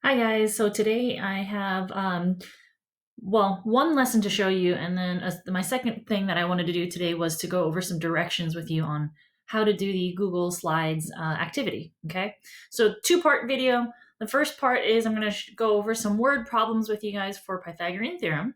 Hi guys, so today I have one lesson to show you, and then my second thing that I wanted to do today was to go over some directions with you on how to do the Google Slides activity. Okay, so two-part video. The first part is I'm going to go over some word problems with you guys for Pythagorean theorem,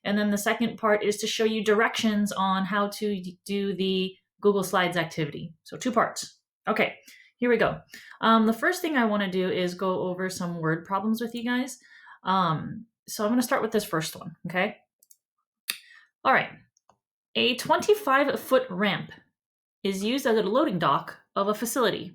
and then the second part is to show you directions on how to do the Google Slides activity. So two parts. Okay, here we go. The first thing I want to do is go over some word problems with you guys. So I'm going to start with this first one, okay? All right. A 25-foot ramp is used as a loading dock of a facility.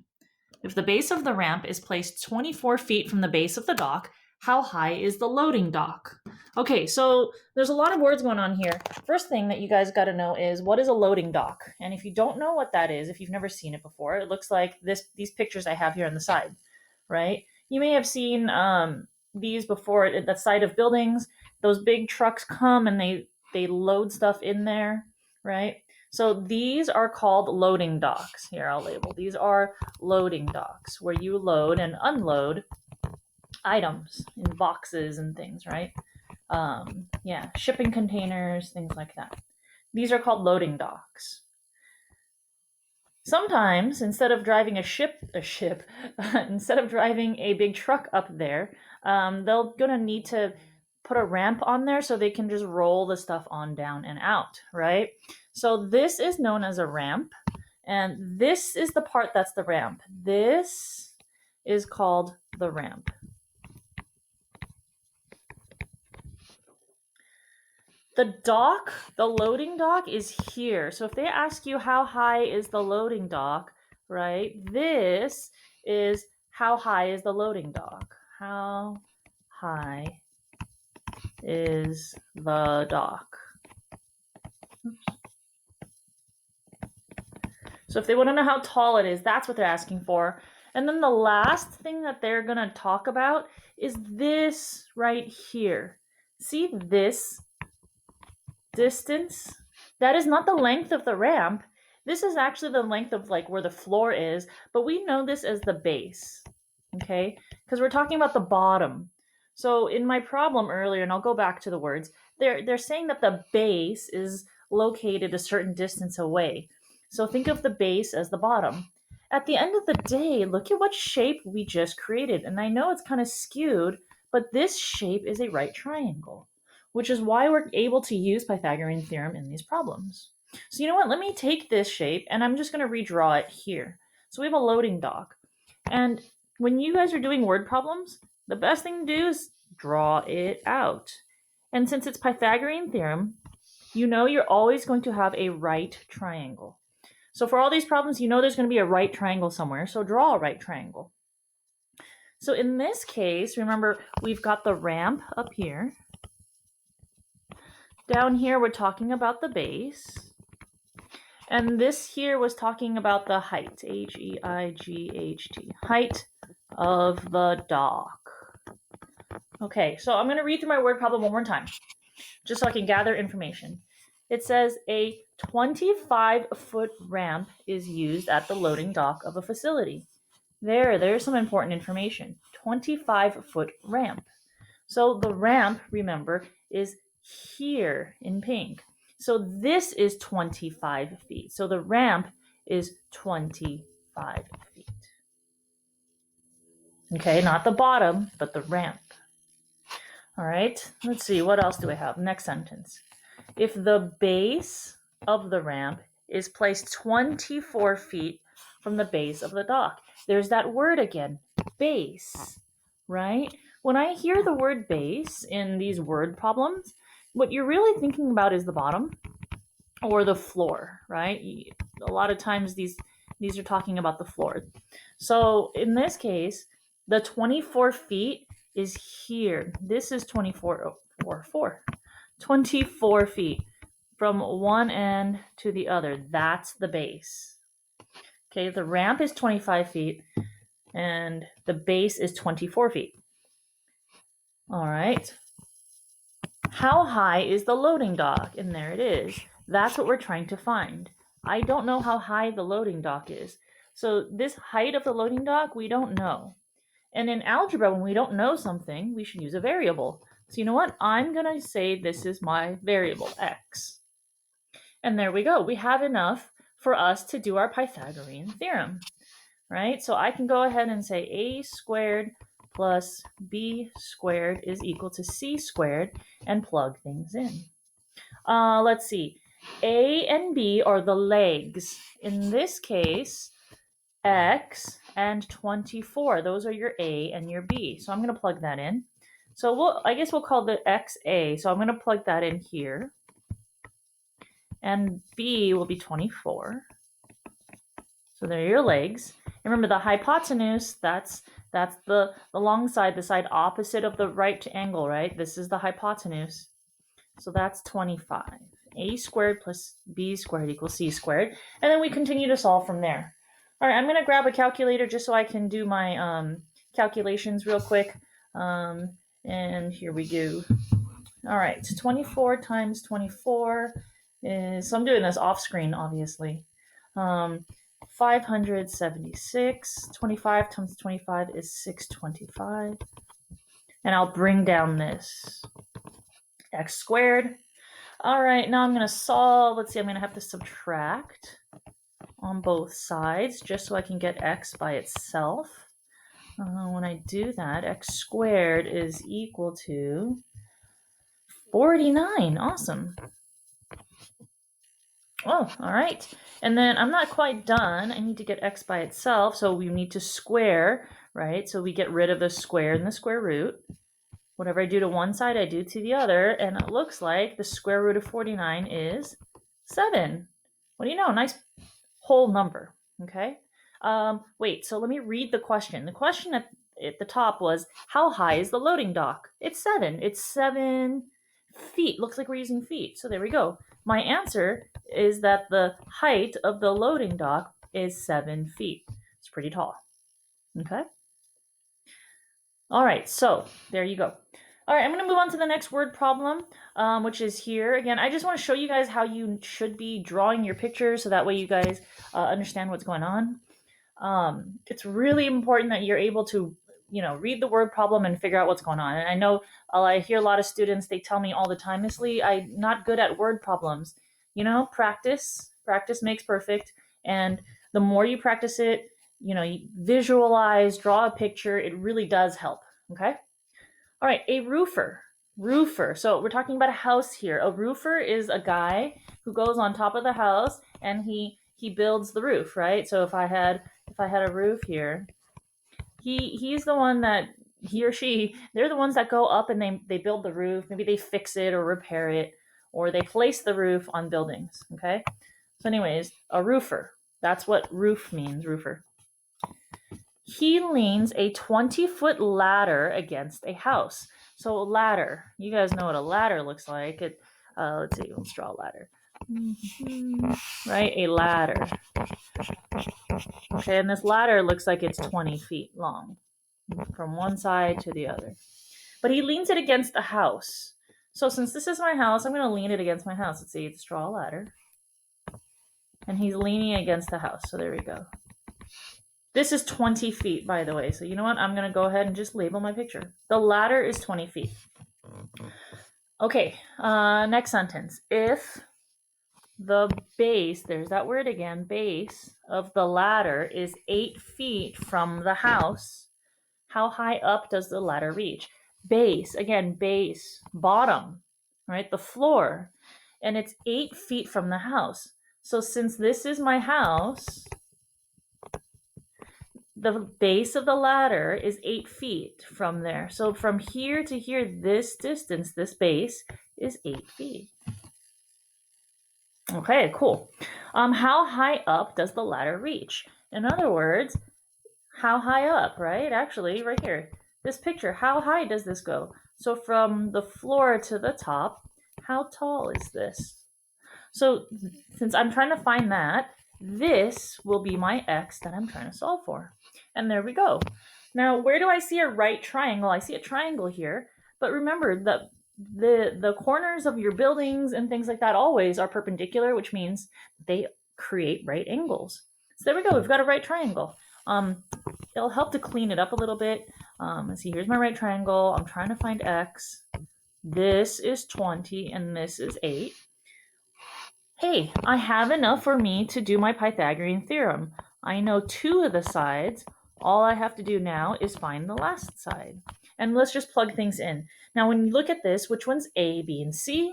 If the base of the ramp is placed 24 feet from the base of the dock, how high is the loading dock? Okay, so there's a lot of words going on here. First thing that you guys got to know is, what is a loading dock? And if you don't know what that is, if you've never seen it before, it looks like these pictures I have here on the side, right? You may have seen these before at the side of buildings. Those big trucks come and they load stuff in there, right? So these are called loading docks. Here, I'll label. These are loading docks where you load and unload items in boxes and things, right? Yeah, shipping containers, things like that. These are called loading docks. Sometimes, instead of driving instead of driving a big truck up there, they're gonna need to put a ramp on there so they can just roll the stuff on down and out, right? So this is known as a ramp, and this is the part that's the ramp. This is called the ramp. The dock, the loading dock is here. So if they ask you how high is the loading dock, right? This is how high is the loading dock. How high is the dock? So if they want to know how tall it is, that's what they're asking for. And then the last thing that they're going to talk about is this right here. See this distance? That is not the length of the ramp. This is actually the length of like where the floor is, but we know this as the base, okay? Because we're talking about the bottom. So in my problem earlier, and I'll go back to the words, they're saying that the base is located a certain distance away. So think of the base as the bottom. At the end of the day, look at what shape we just created. And I know it's kind of skewed, but this shape is a right triangle, which is why we're able to use Pythagorean theorem in these problems. So you know what? Let me take this shape and I'm just going to redraw it here. So we have a loading dock. And when you guys are doing word problems, the best thing to do is draw it out. And since it's Pythagorean theorem, you know you're always going to have a right triangle. So for all these problems, you know there's going to be a right triangle somewhere, so draw a right triangle. So in this case, remember, we've got the ramp up here. Down here, we're talking about the base. And this here was talking about the height, H-E-I-G-H-T, height of the dock. Okay, so I'm going to read through my word problem one more time, just so I can gather information. It says a 25-foot ramp is used at the loading dock of a facility. There's some important information. 25-foot ramp. So the ramp, remember, is here in pink. So this is 25 feet. So the ramp is 25 feet. Okay, not the bottom, but the ramp. All right, let's see, what else do I have? Next sentence. If the base of the ramp is placed 24 feet from the base of the dock. There's that word again, base, right? When I hear the word base in these word problems, what you're really thinking about is the bottom or the floor, right? A lot of times these are talking about the floor. So in this case, the 24 feet is here. This is 24 feet from one end to the other. That's the base. Okay, the ramp is 25 feet and the base is 24 feet. All right. How high is the loading dock? And there it is. That's what we're trying to find. I don't know how high the loading dock is. So this height of the loading dock, we don't know. And in algebra, when we don't know something, we should use a variable. So you know what? I'm going to say this is my variable, x. And there we go. We have enough for us to do our Pythagorean theorem, right? So I can go ahead and say a squared plus b squared is equal to c squared and plug things in. Let's see. A and b are the legs. In this case, x and 24. Those are your a and your b. So I'm going to plug that in. So I guess we'll call the x a. So I'm going to plug that in here. And b will be 24. So there are your legs. And remember the hypotenuse, that's the long side, the side opposite of the right angle, right? This is the hypotenuse. So that's 25. A squared plus b squared equals c squared. And then we continue to solve from there. All right, I'm going to grab a calculator just so I can do my calculations real quick. And here we go. All right, so 24 times 24 is, so I'm doing this off screen, obviously. 576. 25 times 25 is 625. And I'll bring down this x squared. All right, now I'm going to solve. Let's see, I'm going to have to subtract on both sides just so I can get x by itself. When I do that, x squared is equal to 49. Awesome. Oh, all right. And then I'm not quite done. I need to get x by itself, so we need to square, right? So we get rid of the square and the square root. Whatever I do to one side, I do to the other, and it looks like the square root of 49 is 7. What do you know? Nice whole number, okay? Wait, so let me read the question. The question at the top was, how high is the loading dock? It's 7. It's 7 feet. Looks like we're using feet. So there we go. My answer is that the height of the loading dock is 7 feet. It's pretty tall. Okay? All right, so there you go. All right, I'm going to move on to the next word problem, which is here. Again, I just want to show you guys how you should be drawing your pictures so that way you guys understand what's going on. It's really important that you're able to, read the word problem and figure out what's going on. And I know I hear a lot of students, they tell me all the time, Miss Lee, I'm not good at word problems. Practice makes perfect. And the more you practice it, you visualize, draw a picture, it really does help, okay? All right, a roofer. So we're talking about a house here. A roofer is a guy who goes on top of the house and he builds the roof, right? So if I had a roof here, he's the one that, he or she, they're the ones that go up and they build the roof. Maybe they fix it or repair it, or they place the roof on buildings, okay? So anyways, a roofer. That's what roof means, roofer. He leans a 20-foot ladder against a house. So a ladder, you guys know what a ladder looks like. Let's see, let's draw a ladder. Right, a ladder. Okay, and this ladder looks like it's 20 feet long from one side to the other. But he leans it against the house. So since this is my house, I'm going to lean it against my house. Let's see, let's draw a ladder. And he's leaning against the house. So there we go. This is 20 feet, by the way. So you know what? I'm going to go ahead and just label my picture. The ladder is 20 feet. Okay, next sentence. If the base, there's that word again, base of the ladder is 8 feet from the house, how high up does the ladder reach? Base, again, base, bottom, right? The floor. And it's 8 feet from the house. So since this is my house, the base of the ladder is 8 feet from there. So from here to here, this distance, this base, is 8 feet. Okay, cool. How high up does the ladder reach? In other words, how high up, right? Actually, right here, this picture, how high does this go? So from the floor to the top, how tall is this? So since I'm trying to find that, this will be my x that I'm trying to solve for. And there we go. Now, where do I see a right triangle? I see a triangle here, but remember that the corners of your buildings and things like that always are perpendicular, which means they create right angles. So there we go. We've got a right triangle. It'll help to clean it up a little bit. Let's see, here's my right triangle. I'm trying to find x. This is 20 and this is 8. Hey, I have enough for me to do my Pythagorean theorem. I know 2 of the sides. All I have to do now is find the last side. And let's just plug things in. Now, when you look at this, which one's A, B, and C?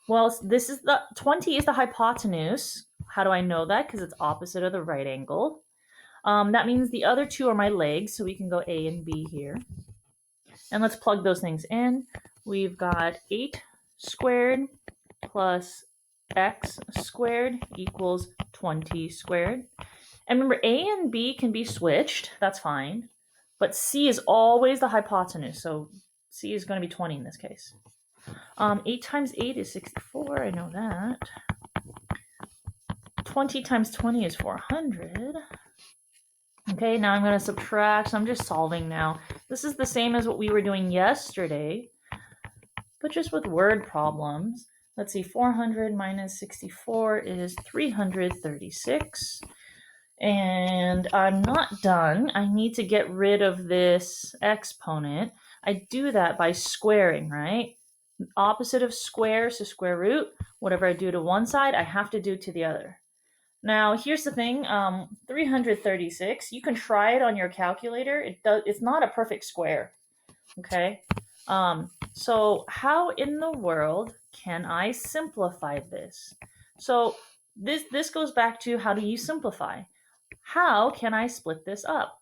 Well, this is the 20 is the hypotenuse. How do I know that? Because it's opposite of the right angle. That means the other 2 are my legs, so we can go A and B here. And let's plug those things in. We've got 8 squared plus x squared equals 20 squared. And remember, A and B can be switched. That's fine. But C is always the hypotenuse, so C is going to be 20 in this case. 8 times 8 is 64. I know that. 20 times 20 is 400. Okay, now I'm going to subtract. So I'm just solving now. This is the same as what we were doing yesterday, but just with word problems. Let's see, 400 minus 64 is 336. And I'm not done. I need to get rid of this exponent. I do that by squaring, right? Opposite of square, so square root. Whatever I do to one side, I have to do to the other. Now, here's the thing, 336, you can try it on your calculator. It's not a perfect square, okay? So how in the world can I simplify this? So this goes back to, how do you simplify? How can I split this up?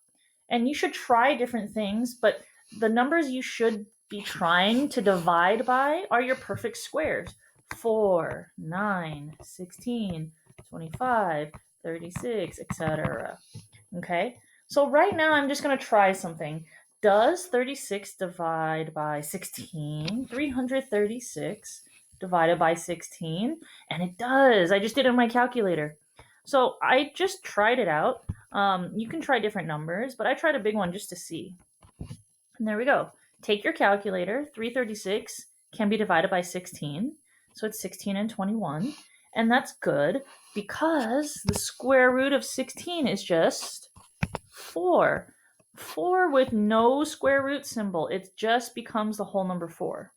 And you should try different things, but the numbers you should be trying to divide by are your perfect squares. 4, 9, 16, 25, 36, etc. Okay, so right now I'm just going to try something. Does 36 divide by 16? 336 divided by 16? And it does. I just did it on my calculator. So I just tried it out. You can try different numbers, but I tried a big one just to see. And there we go. Take your calculator. 336 can be divided by 16. So it's 16 and 21. And that's good because the square root of 16 is just 4. 4 with no square root symbol. It just becomes the whole number 4.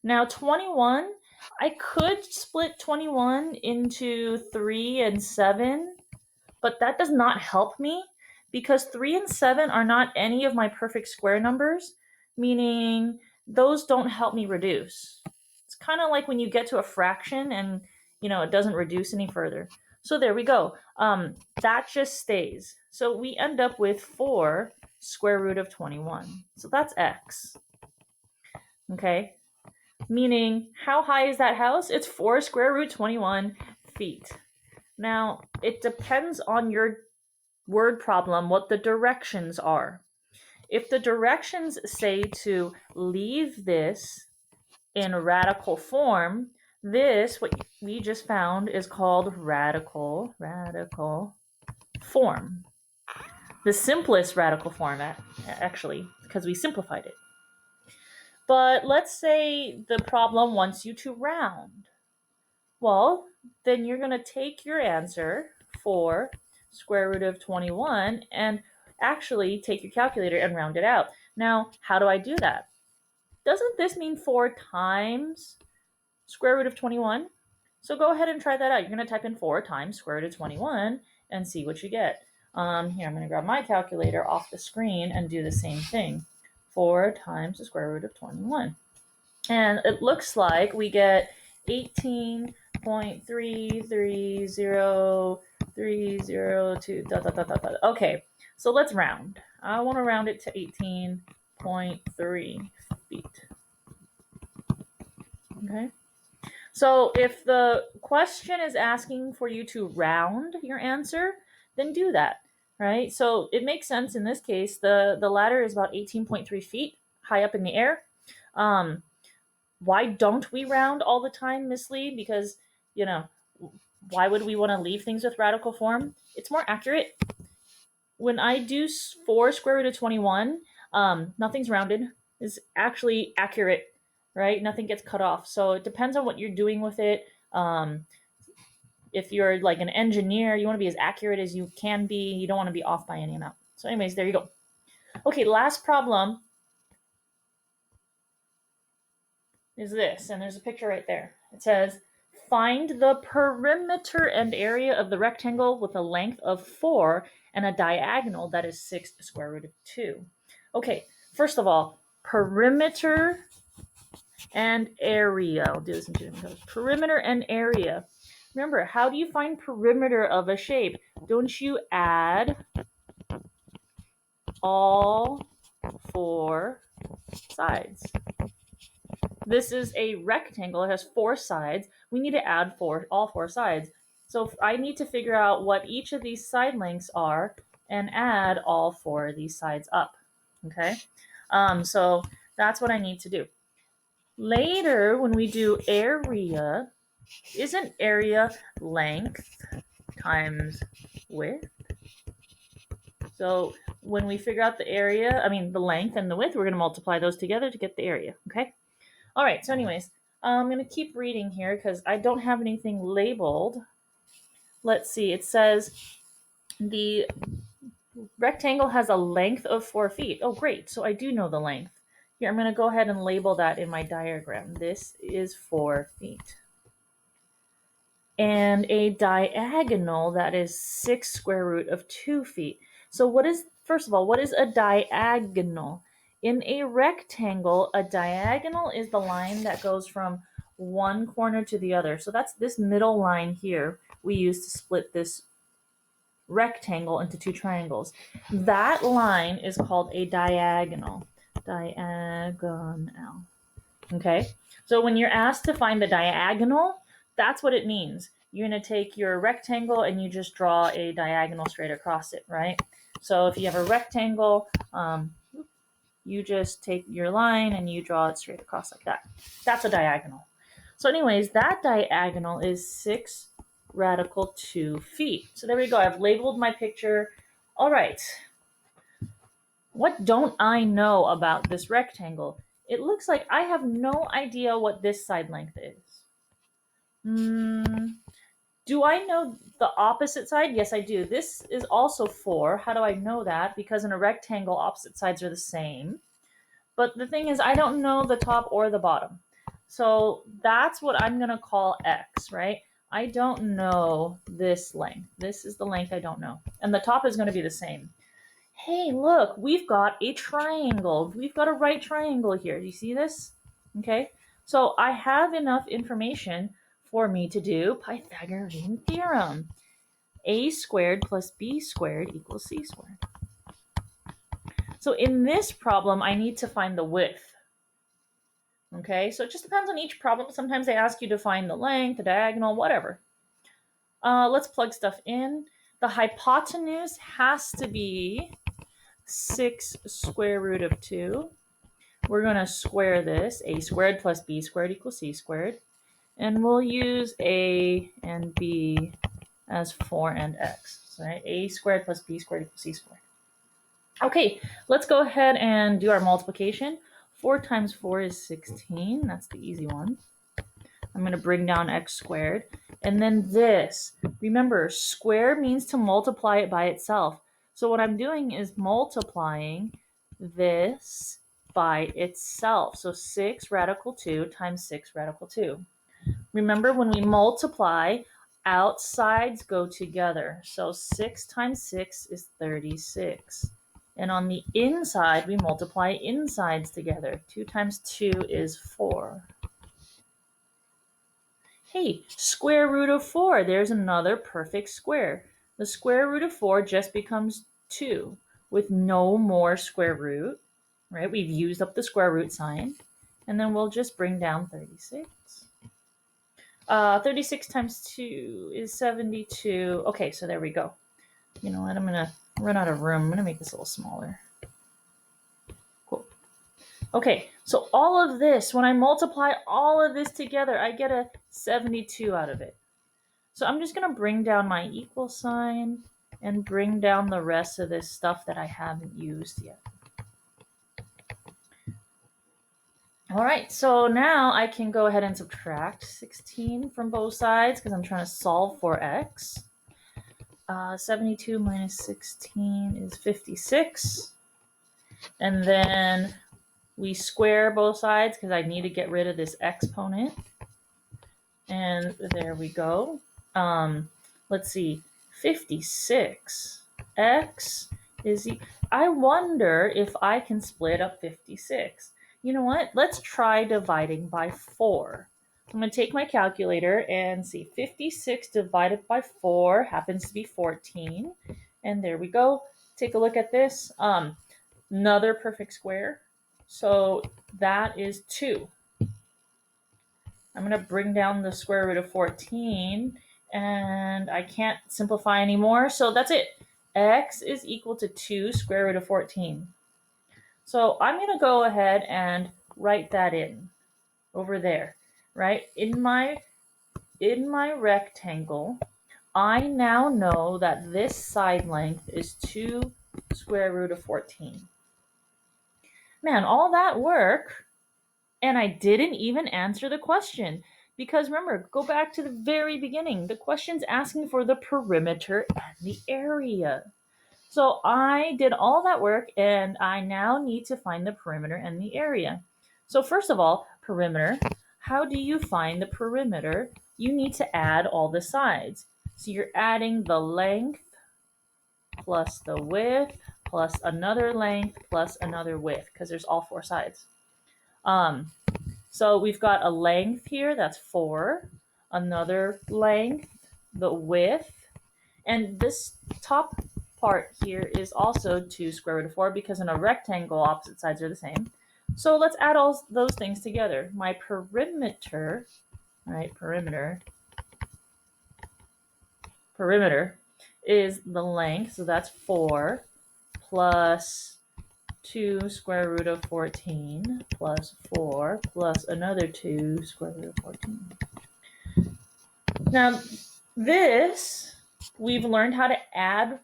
Now 21, I could split 21 into 3 and 7, but that does not help me because 3 and 7 are not any of my perfect square numbers, meaning those don't help me reduce. It's kind of like when you get to a fraction and it doesn't reduce any further. So there we go. That just stays. So we end up with 4 square root of 21. So that's x. Okay? Meaning, how high is that house? It's 4 square root 21 feet. Now, it depends on your word problem what the directions are. If the directions say to leave this in radical form, this, what we just found, is called radical form. The simplest radical form, actually, because we simplified it. But let's say the problem wants you to round. Well, then you're going to take your answer, 4 square root of 21, and actually take your calculator and round it out. Now, how do I do that? Doesn't this mean 4 times square root of 21? So go ahead and try that out. You're going to type in 4 times square root of 21 and see what you get. Here, I'm going to grab my calculator off the screen and do the same thing. 4 times the square root of 21. And it looks like we get 18.330302. Okay, so let's round. I want to round it to 18.3 feet. Okay. So if the question is asking for you to round your answer, then do that, right? So it makes sense in this case. The ladder is about 18.3 feet high up in the air. Why don't we round all the time, Miss Lee? Because, why would we want to leave things with radical form? It's more accurate. When I do 4 square root of 21, nothing's rounded. It's actually accurate, right? Nothing gets cut off. So it depends on what you're doing with it. if you're like an engineer, you want to be as accurate as you can be. You don't want to be off by any amount. So anyways, there you go. Okay, last problem is this, and there's a picture right there. It says, find the perimeter and area of the rectangle with a length of 4 and a diagonal that is 6 square root of 2. Okay, first of all, perimeter and area. I'll do this in 2 different colors. Perimeter and area. Remember, how do you find perimeter of a shape? Don't you add all 4 sides? This is a rectangle. It has 4 sides. We need to add all 4 sides. So I need to figure out what each of these side lengths are and add all 4 of these sides up. Okay? So that's what I need to do. Later, when we do area, isn't area length times width? So when we figure out the area, the length and the width, we're going to multiply those together to get the area. Okay? All right, so anyways, I'm going to keep reading here because I don't have anything labeled. Let's see, it says the rectangle has a length of 4 feet. Oh, great, so I do know the length. Here, I'm going to go ahead and label that in my diagram. This is 4 feet. And a diagonal that is 6 square root of 2 feet. So first of all, what is a diagonal? In a rectangle, a diagonal is the line that goes from one corner to the other. So that's this middle line here we use to split this rectangle into 2 triangles. That line is called a diagonal. Diagonal. Okay? So when you're asked to find the diagonal, that's what it means. You're going to take your rectangle and you just draw a diagonal straight across it, right? So if you have a rectangle, you just take your line and you draw it straight across like that. That's a diagonal. So anyways, that diagonal is 6 radical 2 feet. So there we go. I've labeled my picture. All right. What don't I know about this rectangle? It looks like I have no idea what this side length is. Do I know the opposite side? Yes, I do. This is also 4. How do I know that? Because in a rectangle, opposite sides are the same. But the thing is, I don't know the top or the bottom. So that's what I'm going to call x, right? I don't know this length. This is the length I don't know. And the top is going to be the same. Hey, look, we've got a triangle. We've got a right triangle here. Do you see this? Okay, so I have enough information for me to do Pythagorean theorem. A squared plus b squared equals c squared. So in this problem, I need to find the width. Okay, so it just depends on each problem. Sometimes they ask you to find the length, the diagonal, whatever. Let's plug stuff in. The hypotenuse has to be 6 square root of 2. We're going to square this. A squared plus b squared equals c squared. And we'll use a and b as 4 and x. Right? A squared plus b squared equals c squared. Okay, let's go ahead and do our multiplication. 4 times 4 is 16. That's the easy one. I'm going to bring down x squared. And then this. Remember, square means to multiply it by itself. So what I'm doing is multiplying this by itself. So 6 radical 2 times 6 radical 2. Remember, when we multiply, outsides go together. So 6 times 6 is 36. And on the inside, we multiply insides together. 2 times 2 is 4. Hey, square root of 4. There's another perfect square. The square root of 4 just becomes 2 with no more square root, right? We've used up the square root sign. And then we'll just bring down 36. 36 times 2 is 72. Okay, so there we go. You know what? I'm going to run out of room. I'm going to make this a little smaller. Cool. Okay, so all of this, when I multiply all of this together, I get a 72 out of it. So I'm just going to bring down my equal sign and bring down the rest of this stuff that I haven't used yet. All right, so now I can go ahead and subtract 16 from both sides because I'm trying to solve for x. 72 minus 16 is 56. And then we square both sides because I need to get rid of this exponent. And there we go. Let's see, 56. X is I wonder if I can split up 56. You know what? Let's try dividing by 4. I'm going to take my calculator and see 56 divided by 4 happens to be 14. And there we go. Take a look at this. Another perfect square. So that is 2. I'm going to bring down the square root of 14, and I can't simplify anymore, so that's it. X is equal to 2 square root of 14. So I'm going to go ahead and write that in over there, right? In my rectangle, I now know that this side length is 2 square root of 14. Man, all that work, and I didn't even answer the question. Because remember, go back to the very beginning. The question's asking for the perimeter and the area. So I did all that work, and I now need to find the perimeter and the area. So first of all, perimeter. How do you find the perimeter? You need to add all the sides. So you're adding the length plus the width plus another length plus another width because there's all 4 sides. So we've got a length here, that's 4, another length, the width, and this top part here is also 2 square root of 4 because in a rectangle, opposite sides are the same. So let's add all those things together. My perimeter, right, perimeter is the length, so that's 4, plus 2 square root of 14 plus 4 plus another 2 square root of 14. Now, this we've learned how to add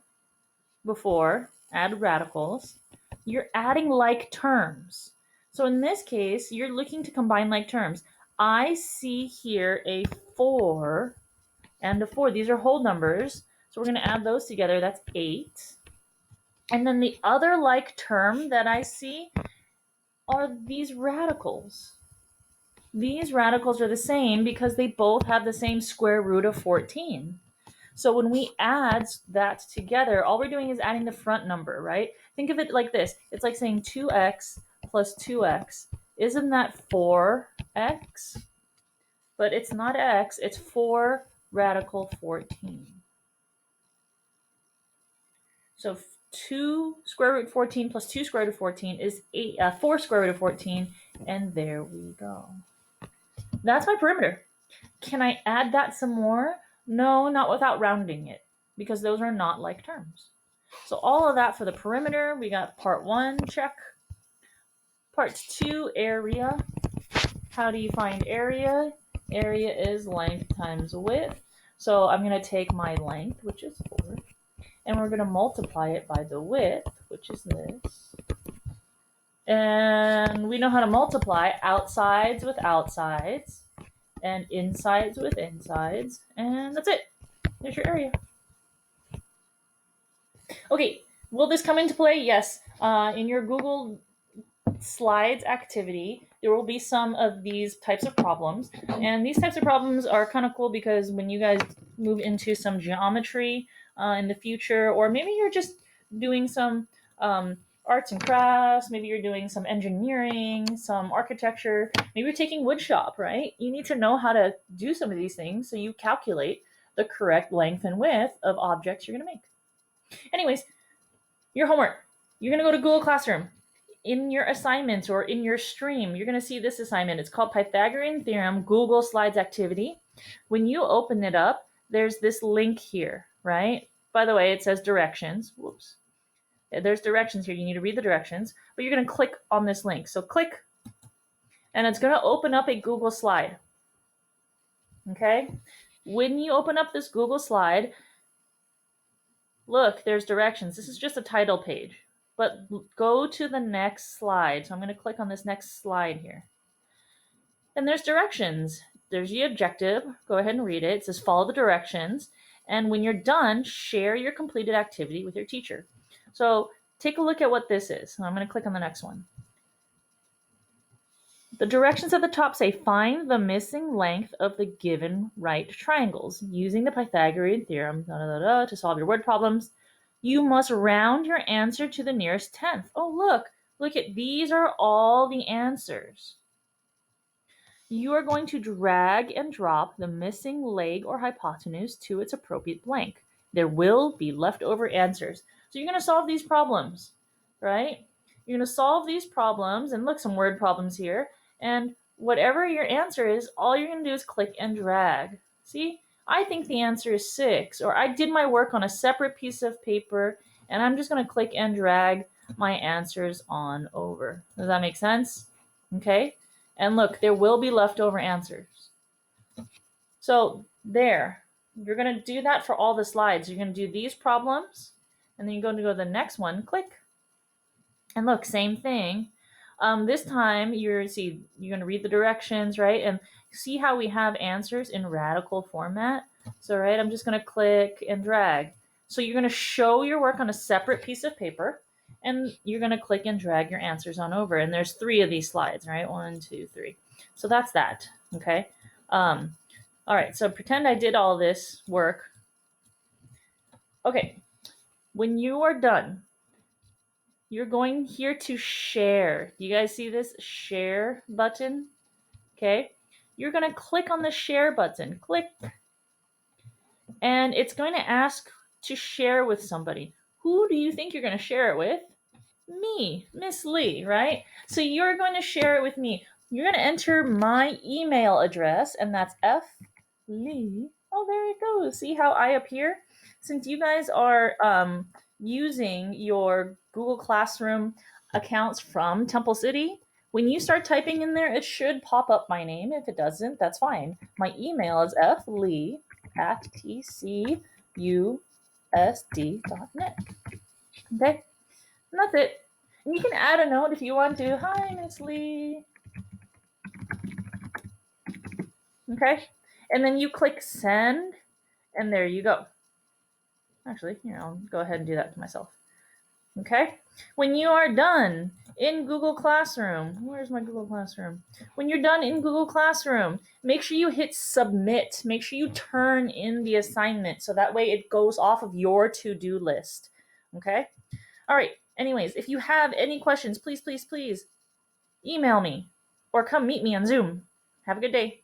before, add radicals. You're adding like terms. So in this case, you're looking to combine like terms. I see here a 4 and a 4. These are whole numbers. So we're going to add those together. That's 8. And then the other like term that I see are these radicals. These radicals are the same because they both have the same square root of 14. So when we add that together, all we're doing is adding the front number, right? Think of it like this. It's like saying 2x plus 2x. Isn't that 4x? But it's not x, it's 4 radical 14. So 2 square root 14 plus 2 square root of 14 is 4 square root of 14, and there we go. That's my perimeter. Can I add that some more? No, not without rounding it, because those are not like terms. So all of that for the perimeter. We got part 1, check. Part 2, area. How do you find area? Area is length times width. So I'm going to take my length, which is 4, and we're going to multiply it by the width, which is this. And we know how to multiply outsides with outsides and insides with insides, and that's it. There's your area. Okay, will this come into play? Yes. In your Google Slides activity, there will be some of these types of problems, and these types of problems are kind of cool because when you guys move into some geometry in the future, or maybe you're just doing some arts and crafts, maybe you're doing some engineering, some architecture, maybe you're taking wood shop, right? You need to know how to do some of these things so you calculate the correct length and width of objects you're going to make. Anyways, your homework. You're going to go to Google Classroom. In your assignments or in your stream, you're going to see this assignment. It's called Pythagorean Theorem Google Slides Activity. When you open it up, there's this link here, right? By the way, it says directions. Whoops. There's directions here. You need to read the directions, but you're going to click on this link. So click, and it's going to open up a Google slide. Okay? When you open up this Google slide, look, there's directions. This is just a title page. But go to the next slide. So I'm going to click on this next slide here. And there's directions. There's the objective. Go ahead and read it. It says follow the directions. And when you're done, share your completed activity with your teacher. So take a look at what this is. I'm going to click on the next one. The directions at the top say find the missing length of the given right triangles using the Pythagorean theorem to solve your word problems. You must round your answer to the nearest tenth. Oh, look at these are all the answers. You are going to drag and drop the missing leg or hypotenuse to its appropriate blank. There will be leftover answers. So you're going to solve these problems, right? You're going to solve these problems, and look, some word problems here. And whatever your answer is, all you're going to do is click and drag. See, I think the answer is 6, or I did my work on a separate piece of paper, and I'm just going to click and drag my answers on over. Does that make sense? Okay. And look, there will be leftover answers. So there, you're going to do that for all the slides. You're going to do these problems, and then you're going to go to the next one, click. And look, same thing. This time, you're going to read the directions, right? And see how we have answers in radical format. So, right, I'm just going to click and drag. So you're going to show your work on a separate piece of paper, and you're going to click and drag your answers on over. And there's 3 of these slides, right? 1, 2, 3. So that's that, okay? All right, so pretend I did all this work. Okay, when you are done, you're going here to share. Do you guys see this share button? Okay, you're going to click on the share button. Click. And it's going to ask to share with somebody. Who do you think you're going to share it with? Me, Miss Lee, right? So you're going to share it with me. You're going to enter my email address, and that's flee. Oh, there it goes. See how I appear? Since you guys are using your Google Classroom accounts from Temple City, when you start typing in there, it should pop up my name. If it doesn't, that's fine. My email is flee@tcusd.net. Okay? And that's it. And you can add a note if you want to. Hi, Miss Lee. Okay? And then you click send, and there you go. Actually, I'll go ahead and do that to myself. Okay? When you are done in Google Classroom, where's my Google Classroom? When you're done in Google Classroom, make sure you hit submit. Make sure you turn in the assignment so that way it goes off of your to-do list. Okay? All right. Anyways, if you have any questions, please email me or come meet me on Zoom. Have a good day.